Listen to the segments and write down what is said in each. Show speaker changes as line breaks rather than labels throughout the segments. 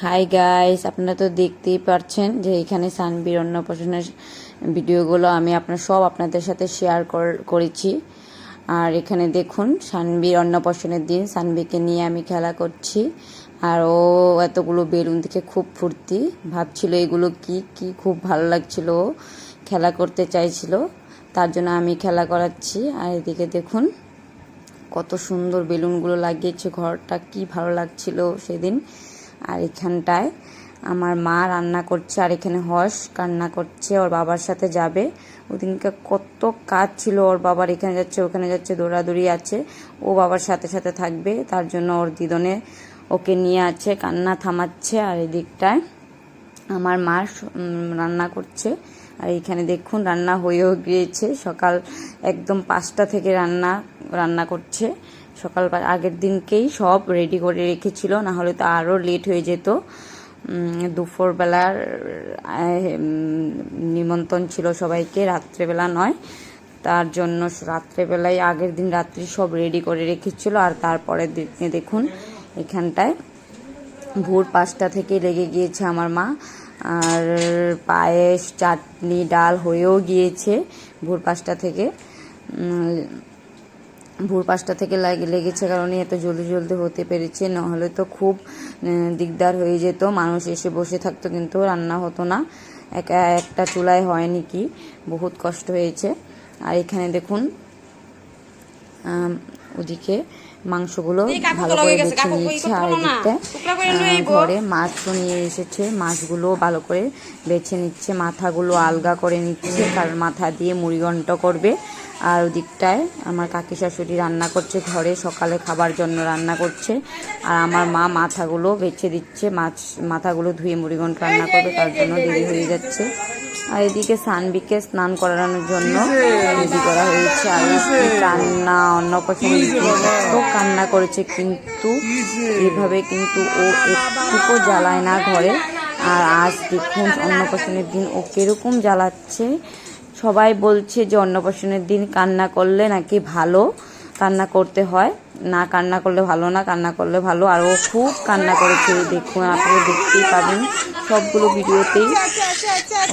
Hi guys, আপনারা তো দেখতেই পাচ্ছেন যে এখানে সানবীর অন্নপ্রাশনের ভিডিওগুলো আমি আপনাদের সাথে শেয়ার করেছি। আর এখানে দেখুন সানবীর অন্নপ্রাশনের দিন সানবীকে নিয়ে আমি খেলা করছি। আর ও এতগুলো বেলুন দেখে খুব ফুর্তি ভাবছিল, এগুলো কি কি খুব ভালো লাগছিল, ও খেলা করতে চাইছিল, তার জন্য আমি খেলা করাচ্ছি। আর এদিকে দেখুন কত সুন্দর বেলুনগুলো লাগিয়েছে, ঘরটা কি ভালো লাগছিল সেদিন। আর এখানটায় আমার মা রান্না করছে, আর এখানে হর্ষ কান্না করছে, ওর বাবার সাথে যাবে। ওদিনকে কত কাজ ছিল, ওর বাবার এখানে যাচ্ছে ওখানে যাচ্ছে, দৌড়াদৌড়ি আছে, ও বাবার সাথে সাথে থাকবে, তার জন্য ওর দিদনে ওকে নিয়ে আছে, কান্না থামাচ্ছে। আর এদিকটায় আমার মা রান্না করছে। আর এইখানে দেখুন রান্না হয়েও গিয়েছে, সকাল একদম 5টা থেকে রান্না করছে। সকাল আগের দিনকেই সব রেডি করে রেখেছিল, না হলে তো আরও লেট হয়ে যেত। দুপুরবেলার নিমন্ত্রণ ছিল সবাইকে, রাত্রেবেলা নয়, তার জন্য রাত্রেবেলায় আগের দিন রাত্রি সব রেডি করে রেখেছিল। আর তারপরের দিনে দেখুন এখানটায় ভোর 5টা থেকে লেগে গিয়েছে আমার মা। আর পায়েস চাটনি ডাল হয়েও গিয়েছে ভোর 5টা থেকে লেগেছে, কারণ এত জলদি জলদি হতে পেরেছে, নাহলে তো খুব দিকদার হয়ে যেত, মানুষ এসে বসে থাকতো কিন্তু রান্না হতো না, একটা চুলায় হয়নি, কি বহুত কষ্ট হয়েছে। আর এখানে দেখুন ওদিকে মাংসগুলো ভালো করে বেছে নিয়েছে। আর এদিকটা ঘরে মাছও নিয়ে এসেছে, মাছগুলো ভালো করে বেছে নিচ্ছে, মাথাগুলো আলগা করে নিচ্ছে, কারণ মাথা দিয়ে মুড়িঘণ্ট করবে। আর ওদিকটায় আমার কাকি শাশুড়ি রান্না করছে, ঘরে সকালে খাবার জন্য রান্না করছে। আর আমার মা মাথাগুলো বেছে দিচ্ছে, মাথাগুলো ধুয়ে মুড়িঘণ্ট রান্না করবে, তার জন্য দেরি হয়ে যাচ্ছে। আর এদিকে সানবীকে স্নান করানোর জন্য রেডি করা হয়েছে। আর কান্না অন্নপ্রাশনের তো কান্না করেছে, কিন্তু এভাবে কিন্তু ও একটুকু জ্বালায় না ঘরে। আর আজ দেখুন অন্নপ্রাশনের দিন ও কিরকম জ্বালাচ্ছে। সবাই বলছে যে অন্নপ্রাশনের দিন কান্না করলে নাকি ভালো, কান্না করতে হয় না, কান্না করলে ভালো না, কান্না করলে ভালো। আর ও খুব কান্না করেছে, দেখুন আপনারা দেখতেই পাবেন সবগুলো ভিডিওতেই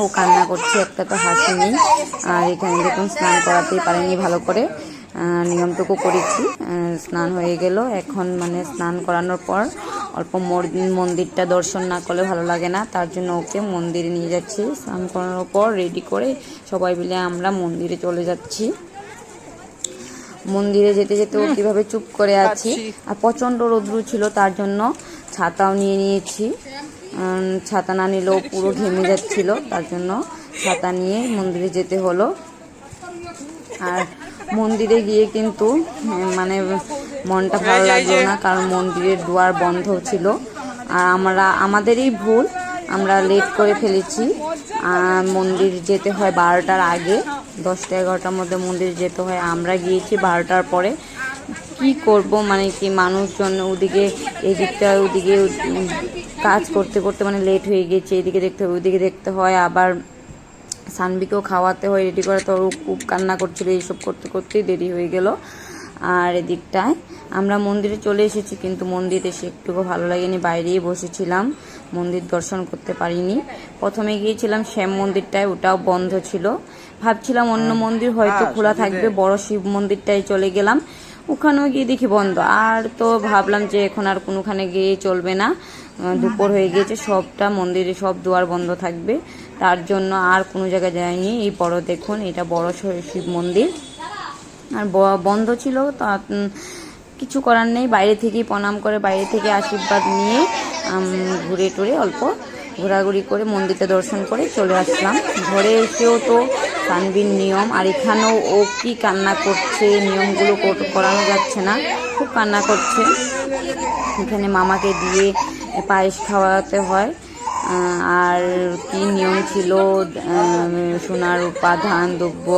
ও কান্না করছে, একটা তো হাসি নেই। আর এখানে দেখুন স্নান করাতেই পারেনি ভালো করে, নিয়মটুকু করেছি, স্নান হয়ে গেল। এখন মানে স্নান করানোর পর অল্প মন্দিরটা দর্শন না করলে ভালো লাগে না, তার জন্য ওকে মন্দিরে নিয়ে যাচ্ছি। স্নান করানোর পর রেডি করে সবাই মিলে আমরা মন্দিরে চলে যাচ্ছি। মন্দিরে যেতে যেতে ও কীভাবে চুপ করে আছি। আর প্রচণ্ড রৌদ্র ছিল, তার জন্য ছাতাও নিয়ে নিয়েছি, ছাতা না নিলেও পুরো ঘেমে যাচ্ছিল, তার জন্য ছাতা নিয়ে মন্দিরে যেতে হলো। আর মন্দিরে গিয়ে কিন্তু মানে মনটা ভালো লাগলো না, কারণ মন্দিরের দুয়ার বন্ধ ছিল। আর আমাদেরই ভুল, আমরা লেট করে ফেলেছি। মন্দির যেতে হয় 12টার আগে, 10টা 11টার মধ্যে মন্দির যেতে হয়, আমরা গিয়েছি 12টার পরে। কি করব, মানে কি মানুষজন ওদিকে ওদিকে কাজ করতে করতে মানে লেট হয়ে গেছে, এদিকে দেখতে হয় ওদিকে দেখতে হয়, আবার সানবীকেও খাওয়াতে হয়, রেডি করাতে হয়, খুব কান্না করছিল, এইসব করতে করতেই দেরি হয়ে গেল। আর এদিকটায় আমরা মন্দিরে চলে এসেছি, কিন্তু মন্দিরে এসে একটুকু ভালো লাগেনি, বাইরেই বসেছিলাম, মন্দির দর্শন করতে পারিনি। প্রথমে গিয়েছিলাম শ্যাম মন্দিরটায়, ওটাও বন্ধ ছিল, ভাবছিলাম অন্য মন্দির হয়তো খোলা থাকবে, বড় শিব মন্দিরটায় চলে গেলাম, ওখানেও গিয়ে দেখি বন্ধ। আর তো ভাবলাম যে এখন আর কোনোখানে গিয়ে চলবে না, দুপুর হয়ে গিয়েছে, সবটা মন্দিরে সব দুয়ার বন্ধ থাকবে, তার জন্য আর কোনো জায়গায় যায়নি। এই বড় দেখুন, এটা বড় শিব মন্দির, আর বন্ধ ছিল, তা কিছু করার নেই, বাইরে থেকেই প্রণাম করে, বাইরে থেকে আশীর্বাদ নিয়ে ঘুরে টুরে অল্প ঘোরাঘুরি করে মন্দিরটা দর্শন করে চলে আসলাম। ঘরে এসেও তো সানবীর নিয়ম, আর এখানেও ও কি কান্না করছে, নিয়মগুলো করানো যাচ্ছে না, খুব কান্না করছে। এখানে মামাকে দিয়ে পায়েস খাওয়াতে হয়, আর কি নিয়ম ছিল, সোনার রূপা ধান দ্রব্য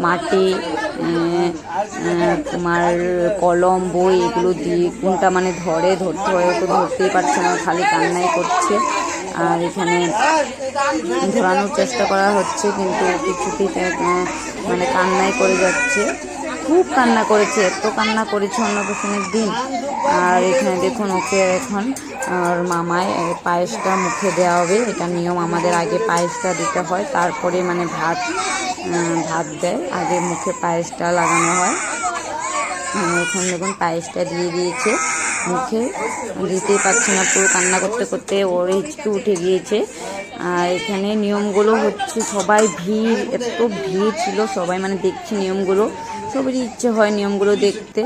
মাটি তোমার কলম বই এগুলো দিয়ে কোনটা মানে ধরতে হয়, তো ধরতেই পারছে না, খালি কান্নাই করছে। আর এখানে ধরানোর চেষ্টা করা হচ্ছে, কিন্তু কিছুতেই মানে কান্নাই করে যাচ্ছে, খুব কান্না করেছে, এত কান্না করেছে অন্নপ্রাশনের দিন। আর এখানে দেখুন ওকে এখন আর মামায় পায়েসটা মুখে দেওয়া হবে, এটা নিয়ম আমাদের। আগে পায়েসটা দিতে হয়, তারপরে মানে ভাত দেয়, আগে মুখে পায়েসটা লাগানো হয়। এখন দেখুন পায়েসটা দিয়ে দিয়েছে মুখে, দিতেই পারছে না, পুরো কান্না করতে করতে ওর হিচকি উঠে গিয়েছে। আর এখানে নিয়মগুলো হচ্ছে, সবাই ভিড়, এত ভিড় ছিল, সবাই মানে দেখছে নিয়মগুলো, সবারই ইচ্ছে হয় নিয়মগুলো দেখতে।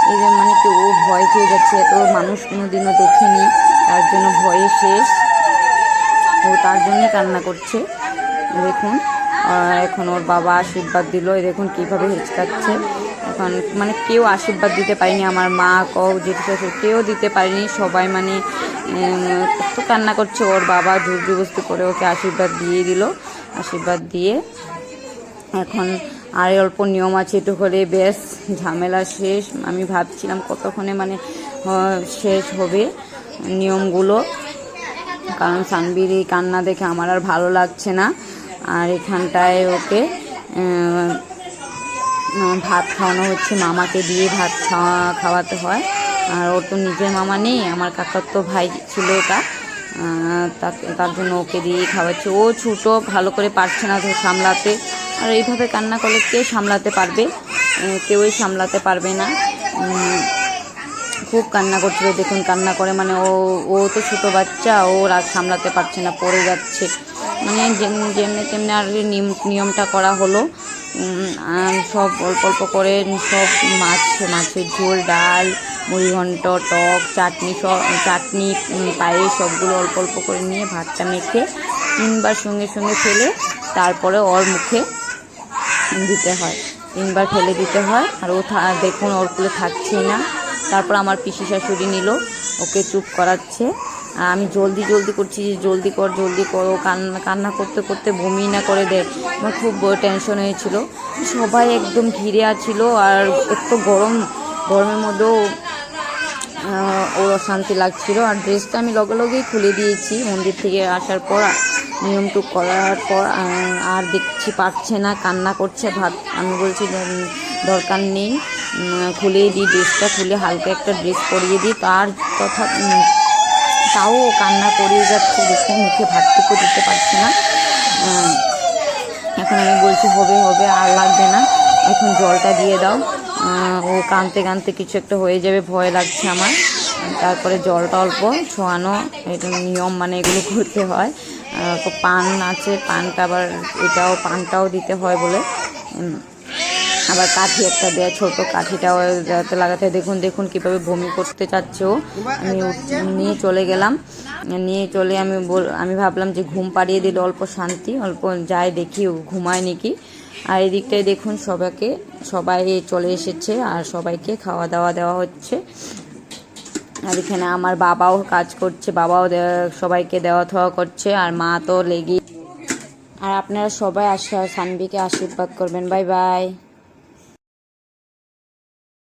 এই যে মানে কি ও ভয় খেয়ে যাচ্ছে, এত মানুষ কোনোদিনও দেখেনি, তার জন্য ভয়ে শেষ, ও তার জন্যই কান্না করছে। দেখুন এখন ওর বাবা আশীর্বাদ দিল, দেখুন কীভাবে হেঁচকাচ্ছে। এখন মানে কেউ আশীর্বাদ দিতে পারেনি, আমার মা জেঠু শ্বশুর কেউ দিতে পারেনি, সবাই মানে একটু কান্না করছে। ওর বাবা জোর জবরদস্তি করে ওকে আশীর্বাদ দিয়ে দিল। আশীর্বাদ দিয়ে এখন আর অল্প নিয়ম আছে, একটু হলে বেশ ঝামেলা শেষ। আমি ভাবছিলাম কতক্ষণে মানে শেষ হবে নিয়মগুলো, কারণ সানবির এই কান্না দেখে আমার আর ভালো লাগছে না। আর এখানটায় ওকে ভাত খাওয়ানো হচ্ছে, মামাকে দিয়ে ভাত খাওয়াতে হয়। আর ওর তো নিজের মামা নেই, আমার কাকার তো ভাই ছিল এটা, তার জন্য ওকে দিয়েই খাওয়াচ্ছে। ও ছোটো, ভালো করে পারছে না সামলাতে, আর এইভাবে কান্না করলে কে সামলাতে পারবে? কেউই সামলাতে পারবে না। খুব কান্না করছিল, দেখুন কান্না করে মানে ও তো ছোটো বাচ্চা, ও রাগ সামলাতে পারছে না, পড়ে যাচ্ছে। মানে যেমনি তেমনি আর নিয়মটা করা হলো। সব অল্প অল্প করে সব মাছের ঝোল, ডাল, মুড়িঘণ্ট, টক, চাটনি, পায়েস সবগুলো অল্প অল্প করে নিয়ে ভাতটা মেখে 3বার সঙ্গে সঙ্গে ফেলে তারপরে ওর মুখে দিতে হয়, 3বার ফেলে দিতে হয়। আর ও দেখুন ওর কুলে থাকছেই না। তারপর আমার পিসি শাশুড়ি নিল, ওকে চুপ করাচ্ছে। আর আমি জলদি করছি যে জলদি কর, ও কান্না করতে করতে বমি না করে দেয়। আমার খুব টেনশন হয়েছিল, সবাই একদম ঘিরে আছিল। আর একটু গরমের মধ্যেও ওর অশান্তি লাগছিল। আর ড্রেসটা আমি লগেই খুলে দিয়েছি মন্দির থেকে আসার পর, নিয়মটুক করার পর। আর দেখছি পারছে না, কান্না করছে। আমি বলছি দরকার নেই, খুলেই দিই ড্রেসটা, খুলে হালকা একটা ড্রেস পরিয়ে দিই। তাও কান্না করিয়ে যাচ্ছে, দেখুন মুখে ভাতটুকু দিতে পারছে না। এখন আমি বলছি হবে আর লাগবে না, এখন জলটা দিয়ে দাও। ও কাঁদতে কিছু একটা হয়ে যাবে, ভয় লাগছে আমার। তারপরে জলটা অল্প ছোঁয়ানো, এটা নিয়ম, মানে এগুলো করতে হয়। পান আছে, পানটাও দিতে হয় বলে। আবার কাঠি একটা দেয়, ছোট কাঠিটাও লাগাতে। দেখুন কীভাবে বমি করতে চাচ্ছে ও। আমি নিয়ে চলে গেলাম, আমি ভাবলাম যে ঘুম পাড়িয়ে দিলে অল্প শান্তি, অল্প যাই দেখি ঘুমায় নাকি। আর এদিকটায় দেখুন সবাই চলে এসেছে, আর সবাইকে খাওয়া দাওয়া দেওয়া হচ্ছে। আর এখানে আমার বাবাও কাজ করছে, বাবাও সবাইকে দেওয়া থাওয়া করছে, আর মা তো লেগেই। আর আপনারা সবাই সানবিকে আশীর্বাদ করবেন। Bye bye.